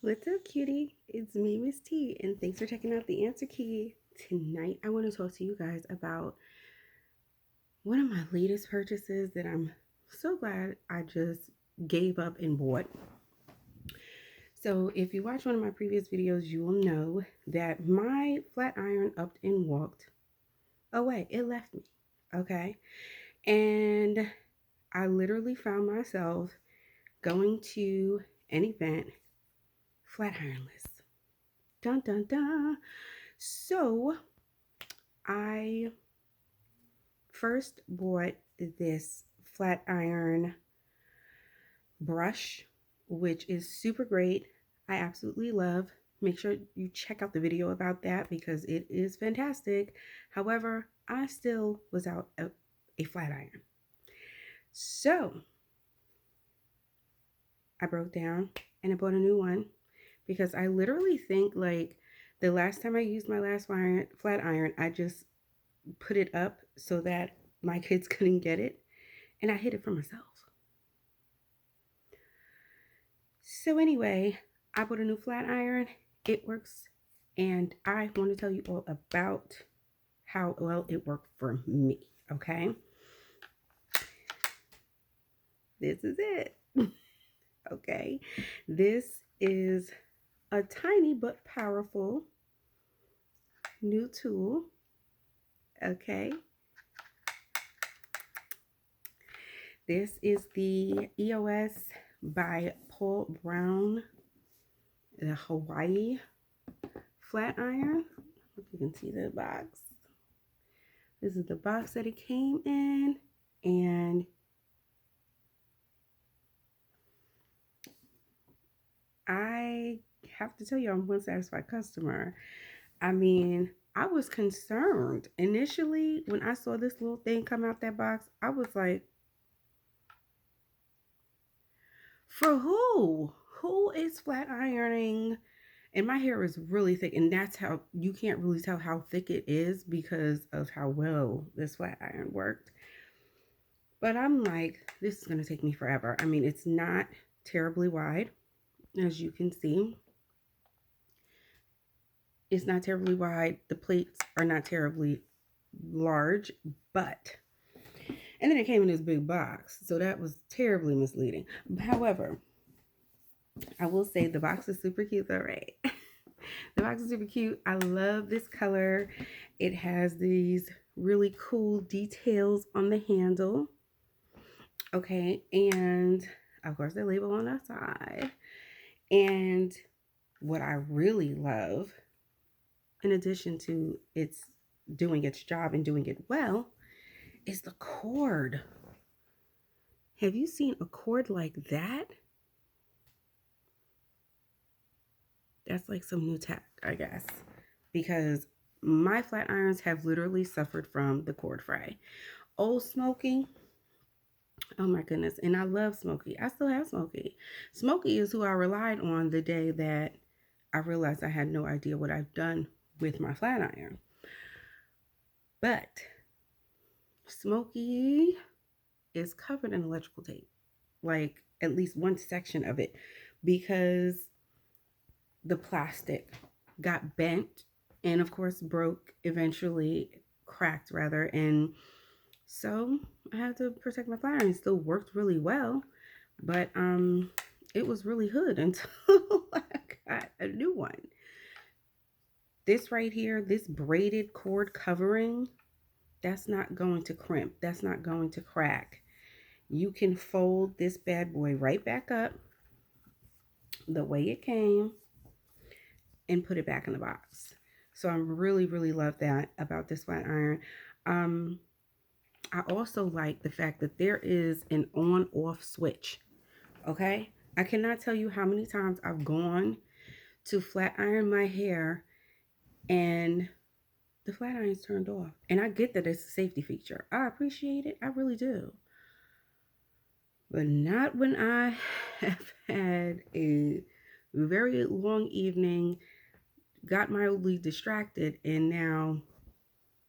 What's up, cutie? It's me, Miss T, and thanks for checking out the answer key. Tonight, I want to talk to you guys about one of my latest purchases that I'm so glad I just gave up and bought. So, if you watch one of my previous videos, you will know that my flat iron upped and walked away. It left me, okay? And I literally found myself going to an event flat ironless. Dun dun dun. So, I first bought this flat iron brush, which is super great. I absolutely love. Make sure you check out the video about that because it is fantastic. However, I still was out a flat iron. So I broke down and I bought a new one because I literally think like the last time I used my last flat iron, I just put it up so that my kids couldn't get it and I hid it from myself. So anyway, I bought a new flat iron. It works, and I want to tell you all about how well it worked for me. Okay, this is it. Okay, this is a tiny but powerful new tool. Okay, this is the EOS by Paul Brown, the Hawaii flat iron. If you can see the box. This is the box that it came in, and I have to tell you, I'm one satisfied customer. I mean, I was concerned initially when I saw this little thing come out that box. I was like, for who? Who is flat ironing? And my hair is really thick, and that's how you can't really tell how thick it is because of how well this flat iron worked. But I'm like, this is going to take me forever. I mean, it's not terribly wide, as you can see. It's not terribly wide. The plates are not terribly large, but, and then it came in this big box, so that was terribly misleading. However, I will say the box is super cute though, right? The box is super cute. I love this color. It has these really cool details on the handle. Okay, and of course the label on the side. And what I really love, in addition to its doing its job and doing it well, is the cord. Have you seen a cord like that? That's like some new tech, I guess, because my flat irons have literally suffered from the cord fray. Old Smokey, oh my goodness, and I love Smokey. I still have Smokey. Smokey is who I relied on the day that I realized I had no idea what I've done with my flat iron. But Smokey is covered in electrical tape, like at least one section of it, because the plastic got bent and of course broke eventually, cracked rather, and so I had to protect my flat iron. It still worked really well, but it was really hood until I got a new one. This right here, this braided cord covering, that's not going to crimp, that's not going to crack. You can fold this bad boy right back up the way it came and put it back in the box. So I really love that about this flat iron. I also like the fact that there is an on-off switch. Okay, I cannot tell you how many times I've gone to flat iron my hair and the flat iron's turned off. And I get that it's a safety feature. I appreciate it. I really do. But not when I have had a very long evening, got mildly distracted, and now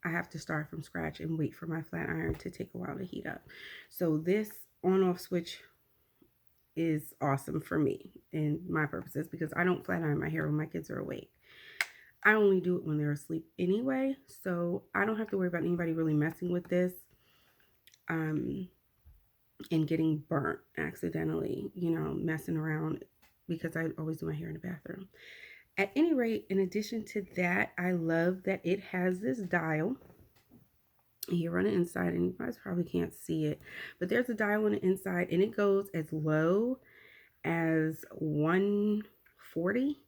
I have to start from scratch and wait for my flat iron to take a while to heat up. So this on-off switch is awesome for me and my purposes because I don't flat iron my hair when my kids are awake. I only do it when they're asleep anyway, so I don't have to worry about anybody really messing with this um, and getting burnt accidentally, messing around because I always do my hair in the bathroom. At any rate, in addition to that, I love that it has this dial here on the inside, and you guys probably can't see it, but there's a dial on the inside, and it goes as low as 140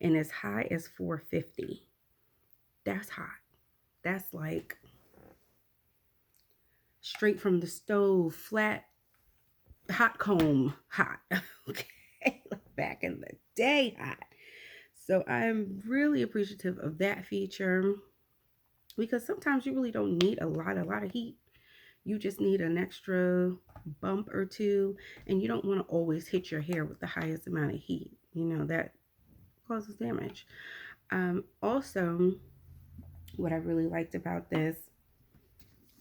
and as high as 450. That's hot. That's like straight from the stove, flat, hot comb hot. Okay, like back in the day hot. So I'm really appreciative of that feature because sometimes you really don't need a lot of heat. You just need an extra bump or two, and you don't want to always hit your hair with the highest amount of heat. That causes damage. Also, what I really liked about this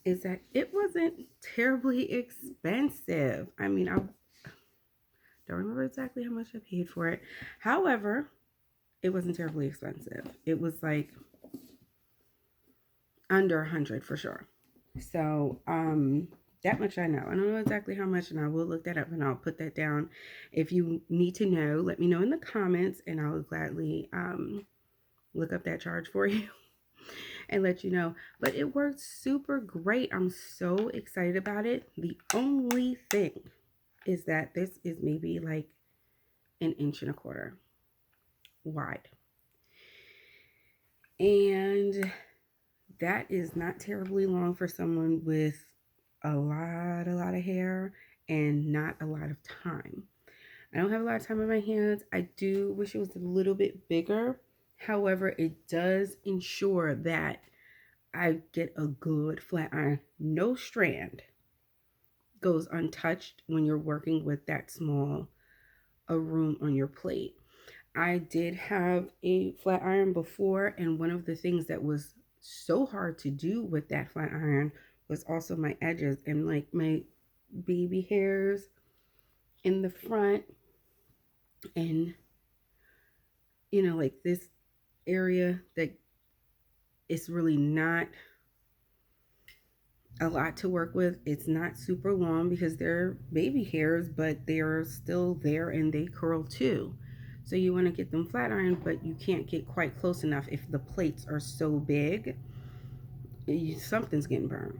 is that it wasn't terribly expensive. I mean, I don't remember exactly how much I paid for it. However, it wasn't terribly expensive. It was like under 100 for sure. So, that much I know. I don't know exactly how much, and I will look that up and I'll put that down. If you need to know, let me know in the comments and I will gladly look up that charge for you and let you know. But it worked super great. I'm so excited about it. The only thing is that this is maybe like 1.25 inches wide. And that is not terribly long for someone with a lot of hair and not a lot of time. I don't have a lot of time on my hands. I do wish it was a little bit bigger. However, it does ensure that I get a good flat iron. No strand goes untouched when you're working with that small a room on your plate. I did have a flat iron before, and one of the things that was so hard to do with that flat iron was also my edges and like my baby hairs in the front, and like this area that it's really not a lot to work with. It's not super long because they're baby hairs, but they're still there and they curl too. So you want to get them flat ironed, but you can't get quite close enough if the plates are so big. Something's getting burned.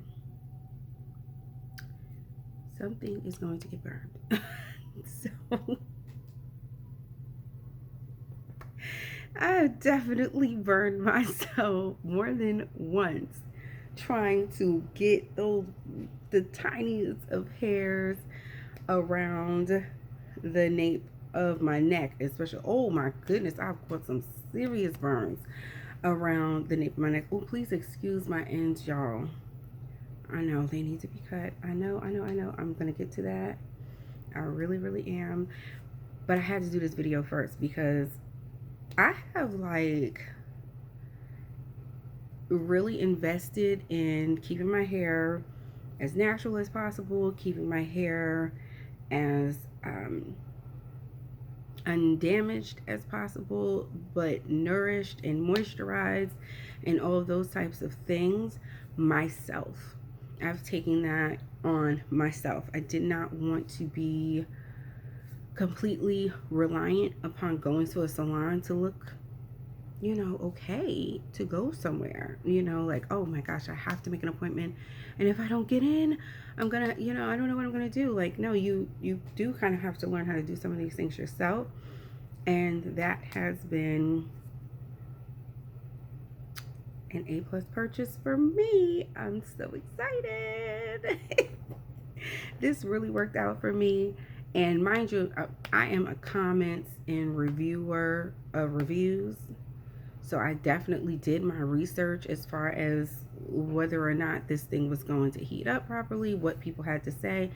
Something is going to get burned. So I've definitely burned myself more than once trying to get the tiniest of hairs around the nape of my neck, especially. Oh my goodness, I've got some serious burns around the nape of my neck. Oh, please excuse my ends, y'all. I know they need to be cut. I know. I'm gonna get to that. I really am. But I had to do this video first because I have like really invested in keeping my hair as natural as possible, keeping my hair as undamaged as possible, but nourished and moisturized and all of those types of things myself. I've taken that on myself. I did not want to be completely reliant upon going to a salon to look okay, to go somewhere, like, oh my gosh, I have to make an appointment. And if I don't get in, I'm gonna, I don't know what I'm gonna do. Like, no, you do kind of have to learn how to do some of these things yourself. And that has been an A+ purchase for me. I'm so excited. This really worked out for me. And mind you, I am a comments and reviewer of reviews. So I definitely did my research as far as whether or not this thing was going to heat up properly, what people had to say,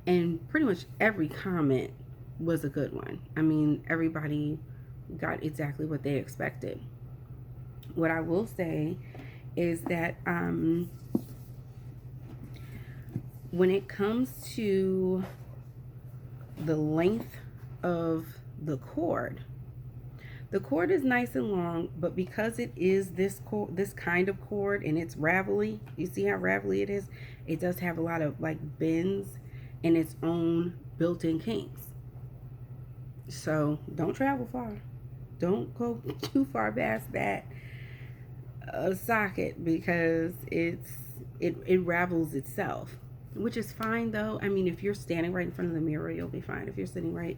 and pretty much every comment was a good one. I mean, everybody got exactly what they expected. What I will say is that when it comes to the length of the cord. The cord is nice and long, but because it is this kind of cord, and it's ravelly, you see how ravelly it is? It does have a lot of like bends and its own built-in kinks. So don't travel far. Don't go too far past that socket, because it ravels itself, which is fine though. I mean, if you're standing right in front of the mirror, you'll be fine. If you're sitting right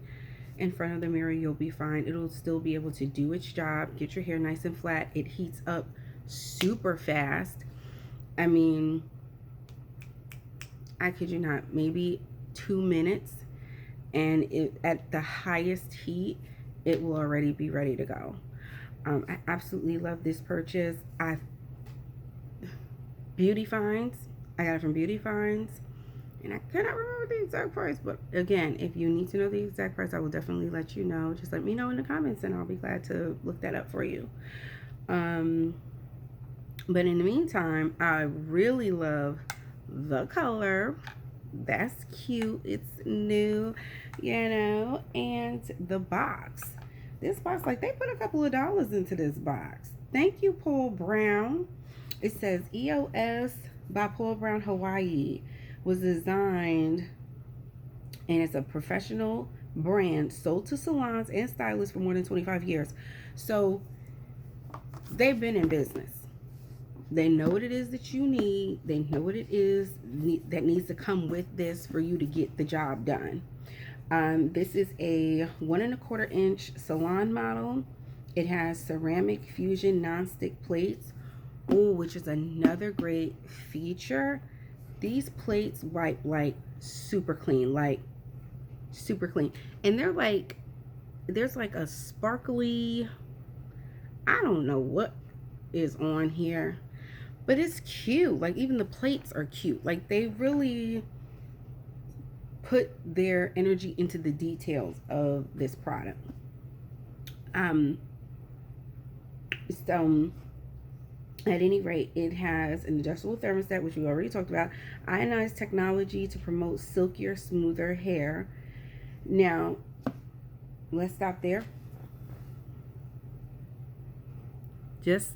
in front of the mirror, you'll be fine. It'll still be able to do its job, get your hair nice and flat. It heats up super fast. I mean, I kid you not, maybe 2 minutes, and at the highest heat, it will already be ready to go. I absolutely love this purchase. Beauty Finds. I got it from Beauty Finds. And I cannot remember the exact price, but again, if you need to know the exact price, I will definitely let you know. Just let me know in the comments, and I'll be glad to look that up for you. But in the meantime, I really love the color. That's cute. It's new, and the box. This box, like, they put a couple of dollars into this box. Thank you, Paul Brown. It says EOS by Paul Brown Hawaii was designed, and it's a professional brand sold to salons and stylists for more than 25 years. So they've been in business. They know what it is that you need. They know what it is that needs to come with this for you to get the job done. This is a 1¼ inch salon model. It has ceramic fusion nonstick plates, which is another great feature. These plates wipe like super clean, and they're like, there's like a sparkly, I don't know what is on here, but it's cute. Like, even the plates are cute. Like, they really put their energy into the details of this product. So at any rate, it has an adjustable thermostat, which we already talked about, ionized technology to promote silkier, smoother hair. Now, let's stop there. Just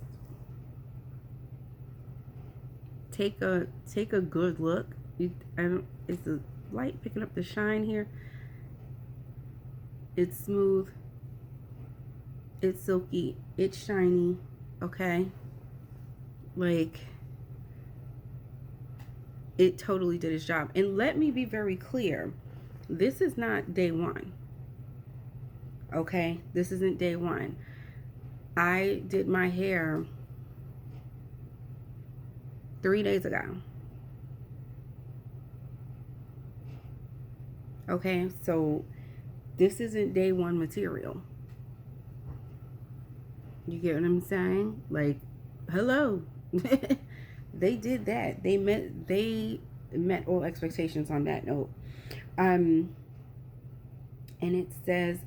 take a good look. Is the light picking up the shine here? It's smooth. It's silky. It's shiny. Okay. Like, it totally did its job. And let me be very clear. This is not day one. Okay? This isn't day one. I did my hair 3 days ago. Okay? So, this isn't day one material. You get what I'm saying? Like, hello. They did that. They met all expectations on that note. And it says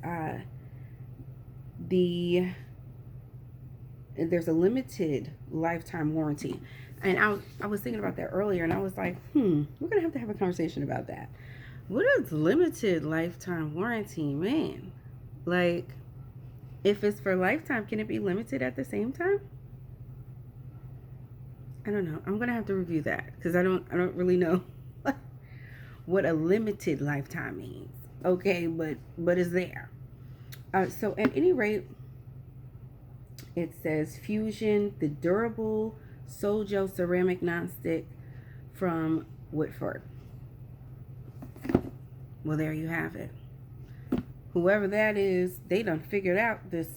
there's a limited lifetime warranty. And I was thinking about that earlier, and I was like, we're gonna have to have a conversation about that. What is limited lifetime warranty, man? Like, if it's for lifetime, can it be limited at the same time? I don't know. I'm gonna have to review that, because I don't really know what a limited lifetime means. Okay, but it's there. So at any rate, it says Fusion, the durable Soul Gel ceramic nonstick from Woodford. Well, there you have it. Whoever that is, they done figured out this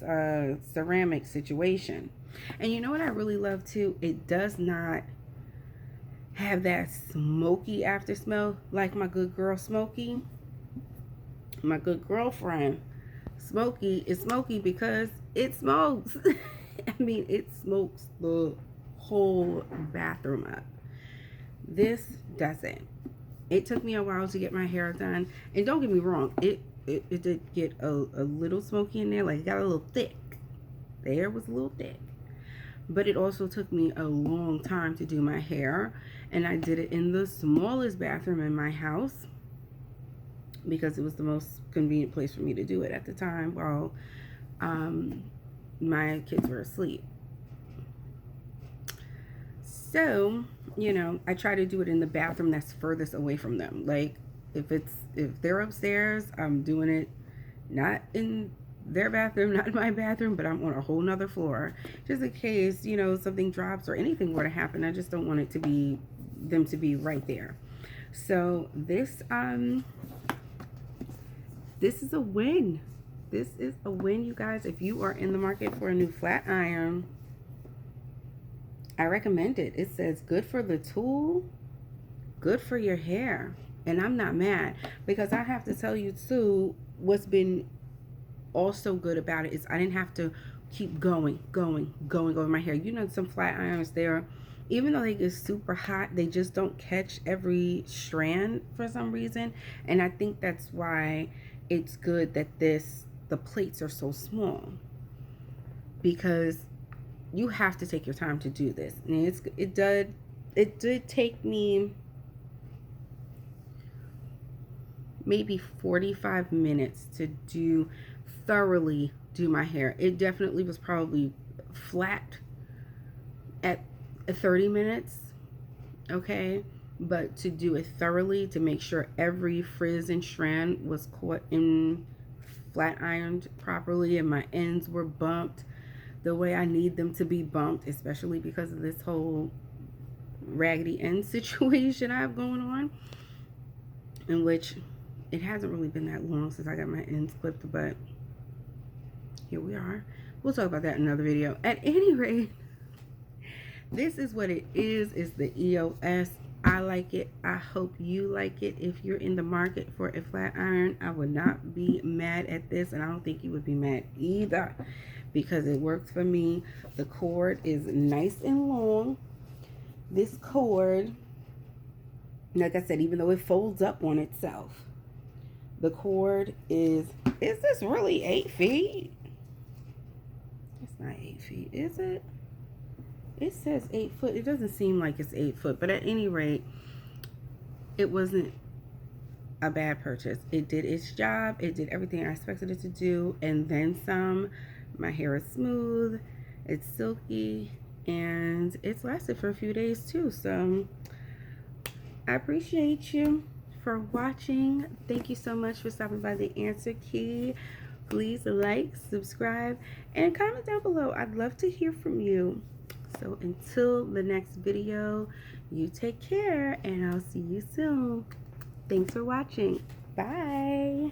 ceramic situation. And you know what I really love too? It does not have that smoky after smell like my good girl Smokey. My good girlfriend Smokey is smoky because it smokes. I mean, it smokes the whole bathroom up. This doesn't. It took me a while to get my hair done, and don't get me wrong, it did get a little smoky in there. Like, it got a little thick. The hair was a little thick. But it also took me a long time to do my hair, and I did it in the smallest bathroom in my house. because it was the most convenient place for me to do it at the time while my kids were asleep. So, I try to do it in the bathroom that's furthest away from them. Like if they're upstairs, I'm doing it not in their bathroom, not in my bathroom, but I'm on a whole nother floor. Just in case, something drops or anything were to happen. I just don't want it to be them to be right there. So this is a win. This is a win, you guys. If you are in the market for a new flat iron, I recommend it. It says good for the tool, good for your hair. And I'm not mad, because I have to tell you too, what's been also good about it is I didn't have to keep going over my hair. Some flat irons there, even though they get super hot, they just don't catch every strand for some reason. And I think that's why it's good that the plates are so small, because you have to take your time to do this. And it did take me maybe 45 minutes to thoroughly do my hair. It definitely was probably flat at 30 minutes, okay? But to do it thoroughly, to make sure every frizz and strand was caught in flat ironed properly and my ends were bumped the way I need them to be bumped, especially because of this whole raggedy end situation I have going on, in which it hasn't really been that long since I got my ends clipped, but here we are. We'll talk about that in another video. At any rate, this is what it is. It's the EOS. I like it. I hope you like it. If you're in the market for a flat iron, I would not be mad at this, and I don't think you would be mad either, because it works for me. The cord is nice and long. This cord, like I said, even though it folds up on itself, the cord is this really 8 feet? It's not 8 feet, is it? It says 8 foot. It doesn't seem like it's 8 foot, but at any rate, it wasn't a bad purchase. It did its job. It did everything I expected it to do, and then some. My hair is smooth, it's silky, and it's lasted for a few days too. So I appreciate you for watching. Thank you so much for stopping by the Answer Key. Please like, subscribe, and comment down below. I'd love to hear from you. So until the next video, you take care, and I'll see you soon. Thanks for watching. Bye.